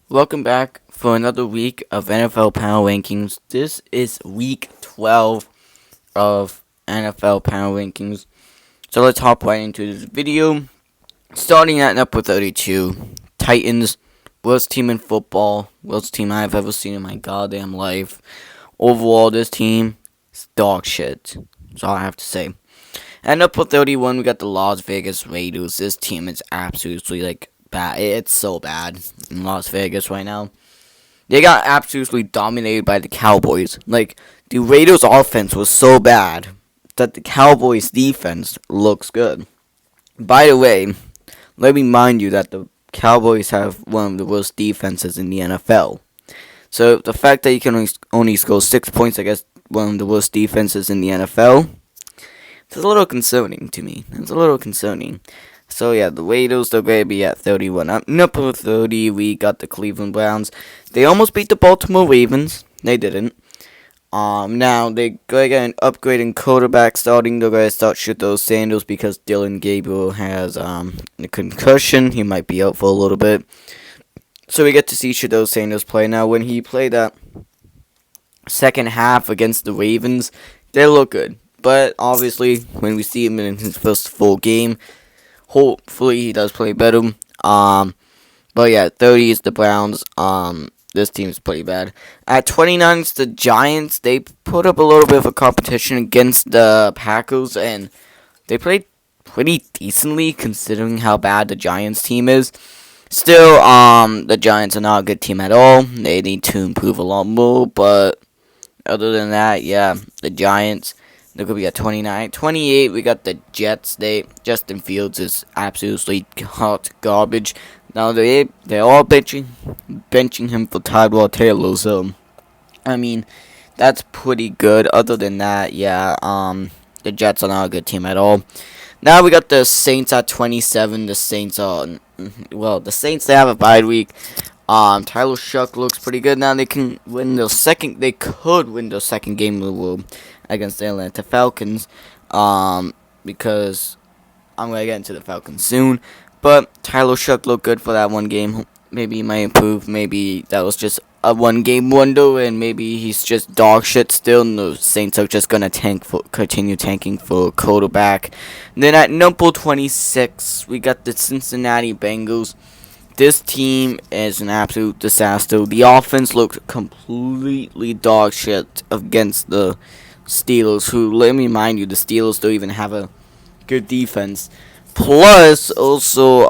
Welcome back for another week of NFL Power Rankings. This is week 12 of NFL Power Rankings. So let's hop right into this video. Starting at number 32, Titans, worst team in football, worst team I've ever seen in my goddamn life. Overall, this team is dog shit. That's all I have to say. At number 31, we got the Las Vegas Raiders. This team is absolutely bad. It's so bad in Las Vegas right now. They got absolutely dominated by the Cowboys. The Raiders' offense was so bad that the Cowboys' defense looks good. By the way, let me remind you that the Cowboys have one of the worst defenses in the NFL. So the fact that you can only score 6 points against one of the worst defenses in the NFL, it's a little concerning to me. It's a little concerning. So yeah, the Raiders, they're going to be at 31. At number 30, we got the Cleveland Browns. They almost beat the Baltimore Ravens. They didn't. Now they're going to get an upgrading quarterback starting. They're going to start Shedeur Sanders because Dylan Gabriel has a concussion. He might be out for a little bit. So we get to see Shedeur Sanders play. Now, when he played that second half against the Ravens, they look good. But obviously, when we see him in his first full game, hopefully he does play better. But yeah, 30 is the Browns. This team's pretty bad. At 29, it's the Giants. They put up a little bit of a competition against the Packers, and they played pretty decently considering how bad the Giants team is. Still, the Giants are not a good team at all. They need to improve a lot more, but other than that, yeah, the Giants, they're going to be at 29. 28, we got the Jets. Justin Fields is absolutely hot garbage. Now, they're all benching him for Tyrod Taylor, so, I mean, that's pretty good. Other than that, yeah, the Jets are not a good team at all. Now, we got the Saints at 27. The Saints, they have a bye week. Tyler Shuck looks pretty good now. They could win their second game in the world against the Atlanta Falcons. Because I'm gonna get into the Falcons soon. But Tyler Shuck looked good for that one game. Maybe he might improve. Maybe that was just a one-game wonder, and maybe he's just dog shit still. And the Saints are just gonna continue tanking for a quarterback. And then at number 26, we got the Cincinnati Bengals. This team is an absolute disaster. The offense looked completely dog shit against the Steelers, who, let me remind you, the Steelers don't even have a good defense. Plus, also,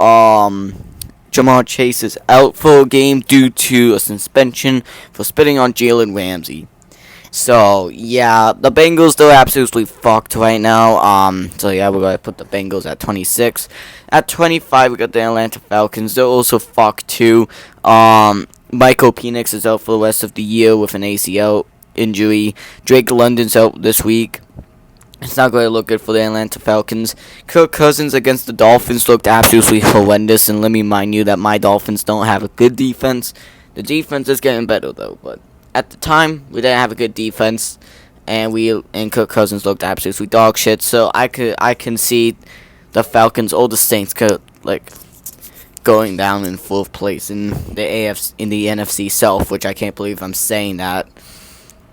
Jamar Chase is out for a game due to a suspension for spitting on Jalen Ramsey. So, yeah, the Bengals, they're absolutely fucked right now. So, yeah, we're going to put the Bengals at 26. At 25, we got the Atlanta Falcons. They're also fucked, too. Michael Penix is out for the rest of the year with an ACL injury. Drake London's out this week. It's not going to look good for the Atlanta Falcons. Kirk Cousins against the Dolphins looked absolutely horrendous. And let me remind you that my Dolphins don't have a good defense. The defense is getting better, though. But at the time, we didn't have a good defense. And Kirk Cousins looked absolutely dog shit. So I can see the Falcons or the Saints going down in fourth place in the NFC South, which I can't believe I'm saying that.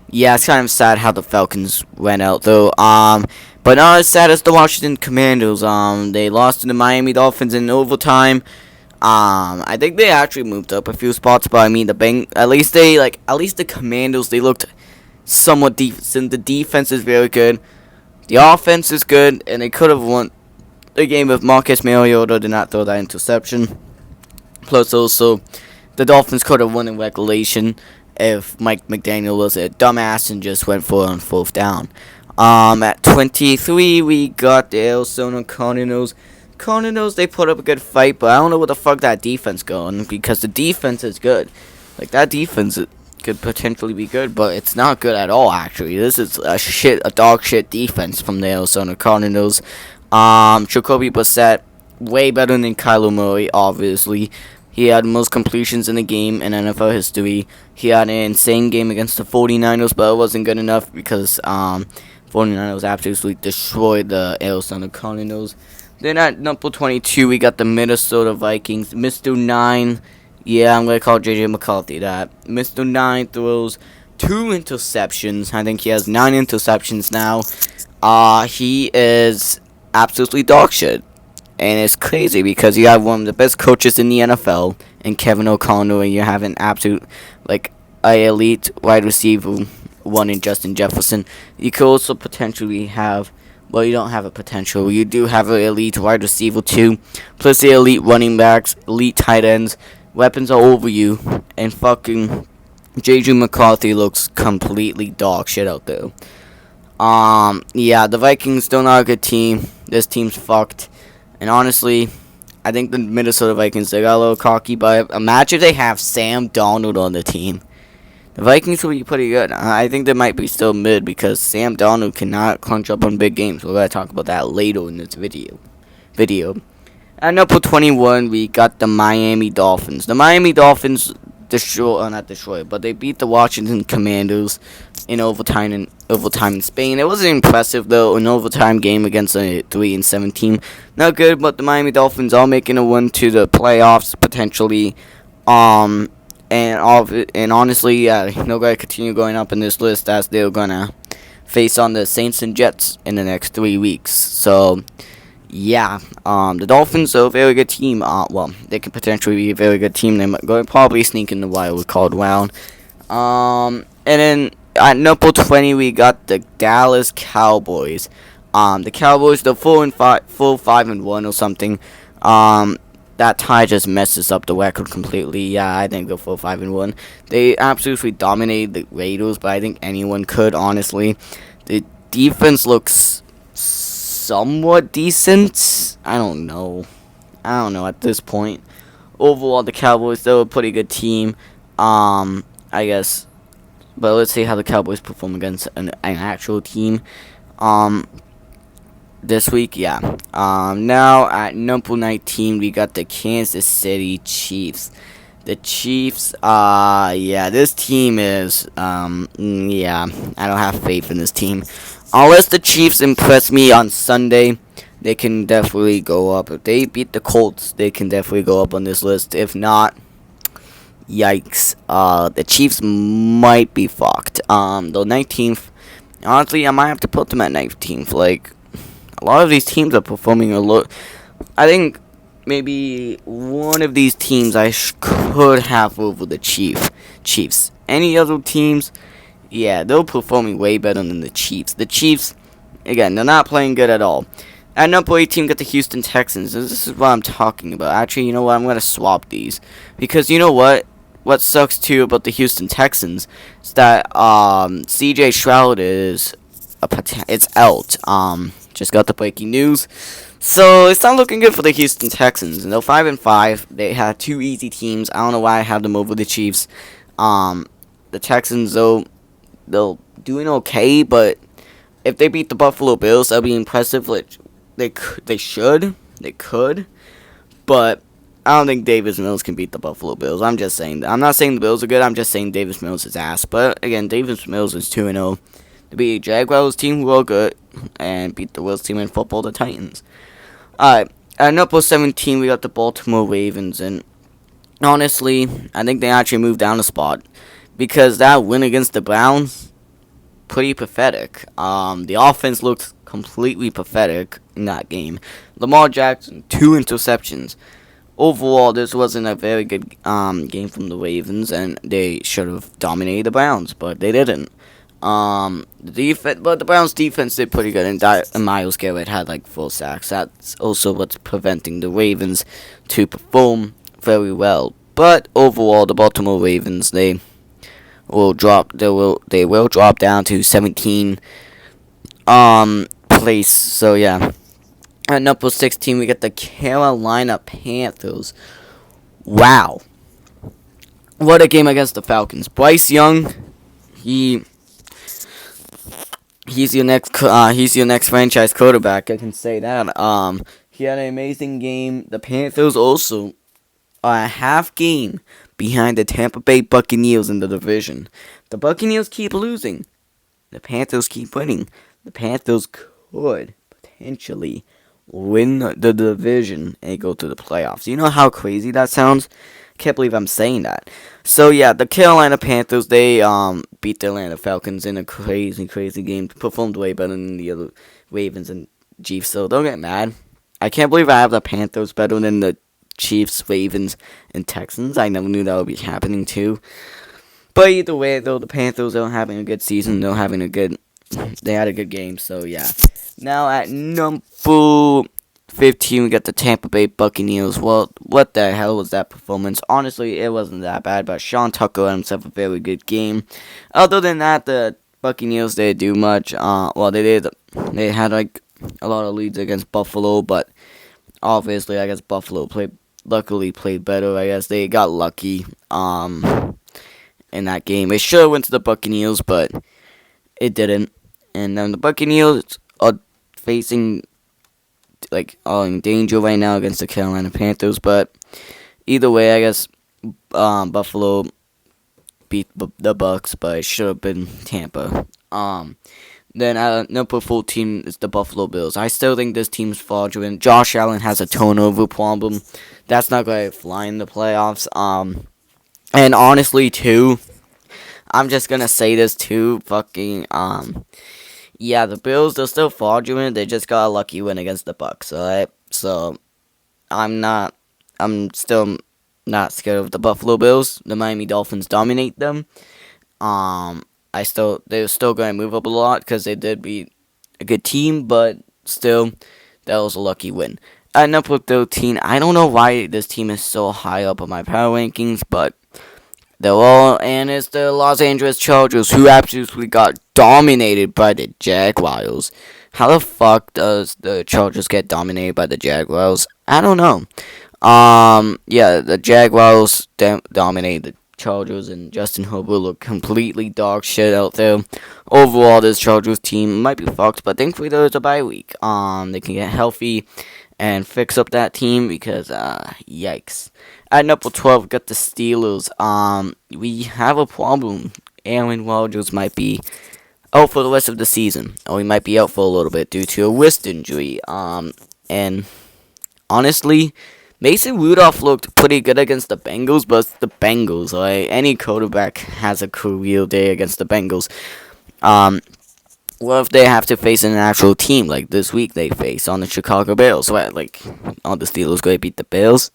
Yeah, it's kind of sad how the Falcons went out, though. But not as sad as the Washington Commanders. They lost to the Miami Dolphins in overtime. I think they actually moved up a few spots, but I mean, at least the Commanders, they looked somewhat decent. The defense is very good. The offense is good, and they could have won the game if Marcus Mariota did not throw that interception. Plus, also, the Dolphins could have won in regulation if Mike McDaniel was a dumbass and just went for it on fourth down. At 23, we got the Arizona Cardinals. Cardinals, they put up a good fight, but I don't know what the fuck that defense going, because the defense is good. That defense could potentially be good, but it's not good at all, actually. This is a dog shit defense from the Arizona Cardinals. Jacoby Brissett, way better than Kyler Murray, obviously. He had most completions in the game in NFL history. He had an insane game against the 49ers, but it wasn't good enough because 49ers absolutely destroyed the Arizona Cardinals. Then at number 22, we got the Minnesota Vikings. Mr. 9 Yeah, I'm gonna call JJ McCarthy that. Mr. 9 throws 2 interceptions. I think he has 9 interceptions now. He is absolutely dog shit. And it's crazy because you have one of the best coaches in the NFL in Kevin O'Connell, and you have an absolute, like, a elite wide receiver, one in Justin Jefferson. You could also potentially have, well, you don't have a potential. You do have an elite wide receiver, too. Plus the elite running backs, elite tight ends. Weapons are over you. And fucking JJ McCarthy looks completely dog shit out there. Yeah, the Vikings still not a good team. This team's fucked. And honestly, I think the Minnesota Vikings, they got a little cocky, but imagine they have Sam Darnold on the team. The Vikings will be pretty good. I think they might be still mid because Sam Darnold cannot crunch up on big games. We're going to talk about that later in this video. At number 21, we got the Miami Dolphins. The Miami Dolphins not destroyed, but they beat the Washington Commanders in overtime in Spain. It wasn't impressive though, an overtime game against a 3-7 team. Not good, but the Miami Dolphins are making a run to the playoffs potentially. And honestly, yeah, they're gonna continue going up in this list as they're gonna face on the Saints and Jets in the next 3 weeks. So yeah, the Dolphins are a very good team. Well, they could potentially be a very good team. They might probably sneak in the wild card round. And then at number 20, we got the Dallas Cowboys. The Cowboys, they're 5-1 or something. That tie just messes up the record completely. Yeah, I think they're 5-1. They absolutely dominated the Raiders, but I think anyone could, honestly. The defense looks somewhat decent. I don't know at this point. Overall, the Cowboys, they're a pretty good team. I guess. But let's see how the Cowboys perform against an actual team. This week, yeah. Now at number 19, we got the Kansas City Chiefs. The Chiefs, yeah, this team is, yeah, I don't have faith in this team. Unless the Chiefs impress me on Sunday, they can definitely go up. If they beat the Colts, they can definitely go up on this list. If not, yikes. The Chiefs might be fucked. The 19th, honestly, I might have to put them at 19th. Like, a lot of these teams are performing a lot. I think maybe one of these teams I could have over the Chiefs. Any other teams, yeah, they're performing way better than the Chiefs. The Chiefs, again, they're not playing good at all. At number 18, got the Houston Texans. This is what I'm talking about. Actually, you know what? I'm going to swap these. Because you know what? What sucks, too, about the Houston Texans is that C.J. Stroud is it's out. Just got the breaking news. So, it's not looking good for the Houston Texans. And they're 5-5. They had 2 easy teams. I don't know why I have them over the Chiefs. The Texans, though, they're doing okay, but if they beat the Buffalo Bills, that'll be impressive. Like, they could, but I don't think Davis Mills can beat the Buffalo Bills. I'm just saying that. I'm not saying the Bills are good. I'm just saying Davis Mills is ass. But again, Davis Mills is 2-0. To beat Jaguars team who are good and beat the worst team in football, the Titans. Alright, at number 17, we got the Baltimore Ravens, and honestly, I think they actually moved down a spot because that win against the Browns, pretty pathetic. The offense looked completely pathetic in that game. Lamar Jackson, 2 interceptions. Overall, this wasn't a very good game from the Ravens, and they should have dominated the Browns, but they didn't. But the Browns' defense did pretty good, and Myles Garrett had like 4 sacks. That's also what's preventing the Ravens to perform very well. But overall, the Baltimore Ravens, they will drop down to 17 place. So yeah. At number 16, we got the Carolina Panthers. Wow. What a game against the Falcons. Bryce Young, he's your next franchise quarterback, I can say that. He had an amazing game. The Panthers also are a half game behind the Tampa Bay Buccaneers in the division. The Buccaneers keep losing. The Panthers keep winning. The Panthers could potentially win the division and go to the playoffs. You know how crazy that sounds? Can't believe I'm saying that. So yeah, the Carolina Panthers, they beat the Atlanta Falcons in a crazy game. Performed way better than the other Ravens and Chiefs. So don't get mad. I can't believe I have the Panthers better than the Chiefs, Ravens, and Texans. I never knew that would be happening too. But either way, though, the Panthers are having a good season. They had a good game. So yeah. Now at number 15, we got the Tampa Bay Buccaneers. Well, what the hell was that performance? Honestly, it wasn't that bad, but Sean Tucker had himself a very good game. Other than that, the Buccaneers didn't do much. Well, they did. They had like a lot of leads against Buffalo, but obviously, I guess Buffalo luckily played better. I guess they got lucky. In that game, it should have went to the Buccaneers, but it didn't. And then the Buccaneers are facing are in danger right now against the Carolina Panthers. But either way, I guess Buffalo beat the Bucks, but it should have been Tampa. Then number 14 is the Buffalo Bills. I still think this team's fraudulent. Josh Allen has a turnover problem. That's not going to fly in the playoffs. And honestly, too, I'm just going to say this too. Yeah, the Bills, they're still fraudulent. They just got a lucky win against the Bucks, alright? So, I'm still not scared of the Buffalo Bills. The Miami Dolphins dominate them. They're still going to move up a lot because they did beat a good team, but still, that was a lucky win. At number 13, I don't know why this team is so high up on my power rankings, but it's the Los Angeles Chargers, who absolutely got dominated by the Jaguars. How the fuck does the Chargers get dominated by the Jaguars? I don't know. Yeah, the Jaguars dominated the Chargers, and Justin Herbert looked completely dog shit out there. Overall, this Chargers team might be fucked, but thankfully there's a bye week. They can get healthy and fix up that team because, yikes. At number 12, we got the Steelers. We have a problem. Aaron Rodgers might be out for the rest of the season, or he might be out for a little bit due to a wrist injury. And honestly, Mason Rudolph looked pretty good against the Bengals, but it's the Bengals. Like, any quarterback has a career day against the Bengals. What if they have to face an actual team like this week they face on the Chicago Bears? What, are the Steelers going to beat the Bears?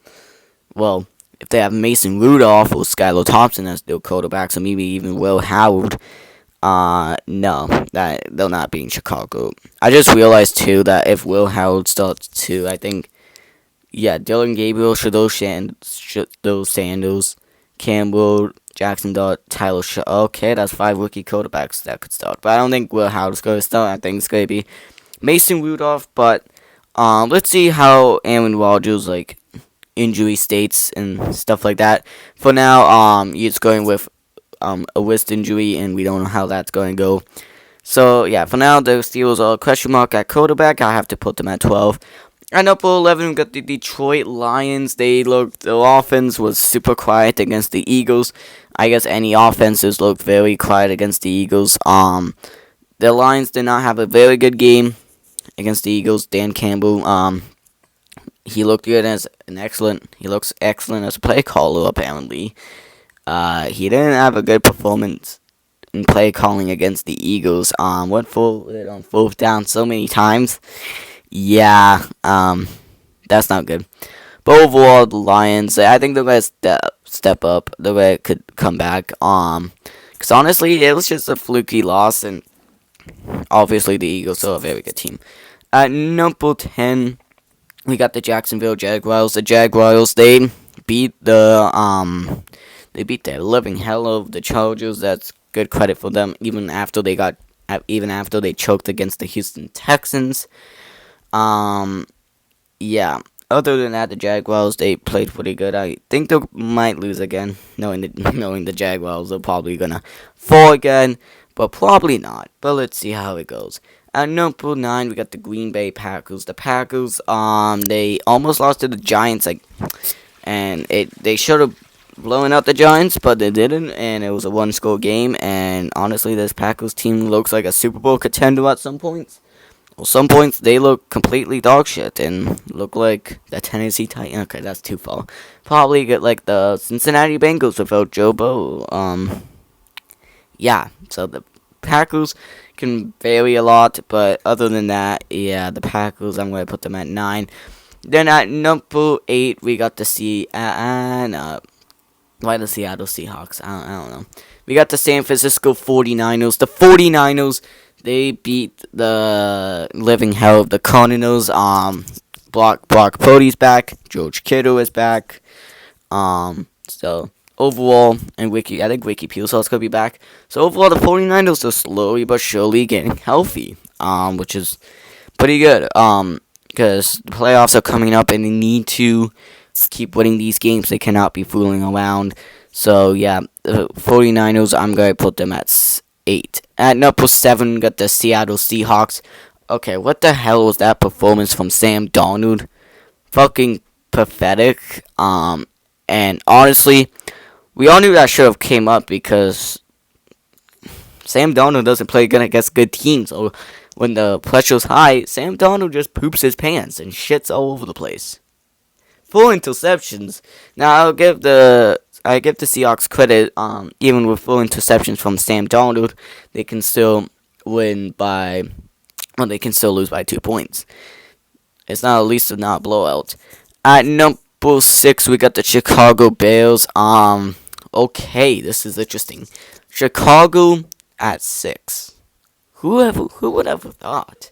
Well, if they have Mason Rudolph or Skylar Thompson as their quarterbacks, or maybe even Will Howard, no, that they'll not be in Chicago. I just realized too that if Will Howard starts too, I think, yeah, Dylan Gabriel, Shadow Sanders, Campbell, Jackson Dart, Tyler Shaw. Okay, that's 5 rookie quarterbacks that could start, but I don't think Will Howard's going to start. I think it's going to be Mason Rudolph, but let's see how Aaron Rodgers injury states and stuff like that. For now, it's going with a wrist injury, and we don't know how that's going to go. So yeah, for now the Steelers are a question mark at quarterback. I have to put them at 12. At number 11, we got the Detroit Lions. Their offense was super quiet against the Eagles. I guess any offenses looked very quiet against the Eagles. The Lions did not have a very good game against the Eagles. Dan Campbell, he looked good he looks excellent as a play caller, apparently. He didn't have a good performance in play calling against the Eagles. Went for it on 4th down so many times. Yeah, that's not good. But overall, the Lions, I think they're going to step up. They're going to could come back. Because honestly, it was just a fluky loss, and obviously the Eagles are a very good team. At number 10, we got the Jacksonville Jaguars. The Jaguars, they beat the living hell of the Chargers. That's good credit for them, even after they choked against the Houston Texans. Yeah. Other than that, the Jaguars, they played pretty good. I think they might lose again, knowing the Jaguars are probably gonna fall again, but probably not. But let's see how it goes. At number 9, we got the Green Bay Packers. The Packers, they almost lost to the Giants, they should have blown out the Giants, but they didn't, and it was a 1-score game. And honestly, this Packers team looks like a Super Bowl contender at some points. Well, some points they look completely dog shit and look like the Tennessee Titans. Okay, that's too far. Probably get like the Cincinnati Bengals without Joe Burrow. Yeah. So the Packers can vary a lot, but other than that, yeah, the Packers, I'm going to put them at 9. Then at number 8, we got the why the Seattle Seahawks? I don't know. We got the San Francisco 49ers. The 49ers, they beat the living hell of the Cardinals. Brock Purdy's back. George Kittle is back. So overall, and I think Ricky Pearsall's gonna be back. So overall, the 49ers are slowly but surely getting healthy. Which is pretty good. Because the playoffs are coming up and they need to keep winning these games. They cannot be fooling around. So, yeah, the 49ers, I'm going to put them at 8. At number 7, we got the Seattle Seahawks. Okay, what the hell was that performance from Sam Darnold? Fucking pathetic. And honestly, we all knew that should have came up because Sam Darnold doesn't play good against good teams. So when the pressure's high, Sam Darnold just poops his pants and shits all over the place. 4 interceptions. Now I give the Seahawks credit. Even with 4 interceptions from Sam Darnold, they can still lose by 2 points. It's not at least not a blowout. At number 6, we got the Chicago Bears. Okay, this is interesting. Chicago at 6. Who would have thought?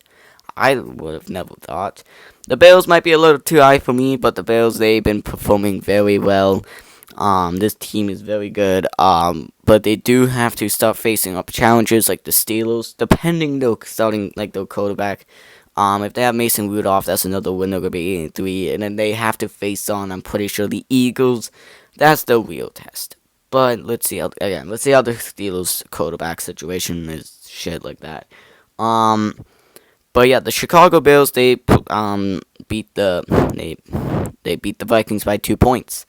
I would have never thought. The Bears might be a little too high for me, but the Bears, they've been performing very well. This team is very good. But they do have to start facing up challenges like the Steelers, depending though starting like their quarterback. If they have Mason Rudolph, that's another win. They're gonna be 8-3, and then they have to face on, I'm pretty sure, the Eagles. That's the real test. But let's see how the Steelers quarterback situation is shit like that. But yeah, the Chicago Bears, they beat the Vikings by 2 points.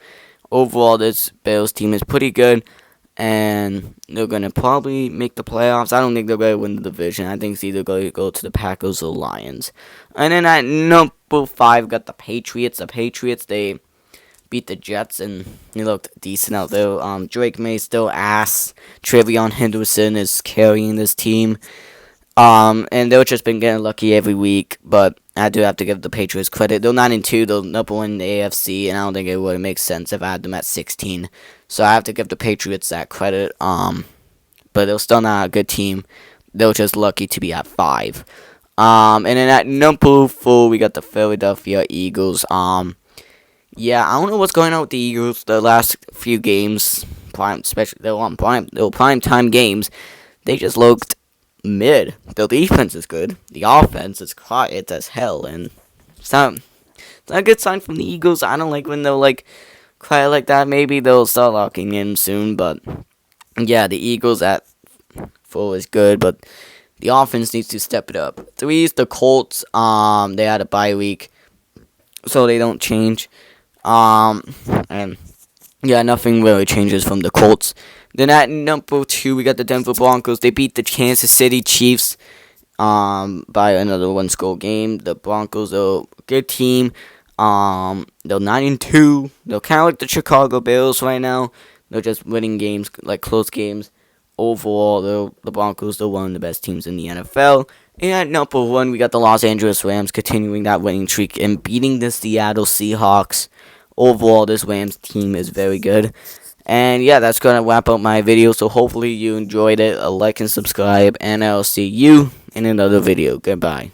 Overall, this Bears team is pretty good, and they're gonna probably make the playoffs. I don't think they're gonna win the division. I think it's either gonna go to the Packers or Lions. And then at number 5, got the Patriots. The Patriots, they beat the Jets, and they looked decent out there. Drake May still ass. Trevion Henderson is carrying this team. And they've just been getting lucky every week, but I do have to give the Patriots credit. They're 9-2, they're number 1 in the AFC, and I don't think it would make sense if I had them at 16. So I have to give the Patriots that credit. But they're still not a good team. They're just lucky to be at 5. And then at number 4, we got the Philadelphia Eagles. Yeah, I don't know what's going on with the Eagles. The last few games, especially they were prime time games. They just looked mid. The defense is good. The offense is quiet as hell, and it's not a good sign from the Eagles. I don't like when they'll quiet like that. Maybe they'll start locking in soon, but yeah, the Eagles at 4 is good, but the offense needs to step it up. 3 is the Colts. They had a bye week, so they don't change. And yeah, nothing really changes from the Colts. Then at number 2, we got the Denver Broncos. They beat the Kansas City Chiefs by another 1-score game. The Broncos are a good team. They're 9-2. They're kind of like the Chicago Bears right now. They're just winning games, like close games. Overall, the Broncos are one of the best teams in the NFL. And at number 1, we got the Los Angeles Rams continuing that winning streak and beating the Seattle Seahawks. Overall, this Rams team is very good. And yeah, that's going to wrap up my video. So hopefully you enjoyed it. Like and subscribe. And I'll see you in another video. Goodbye.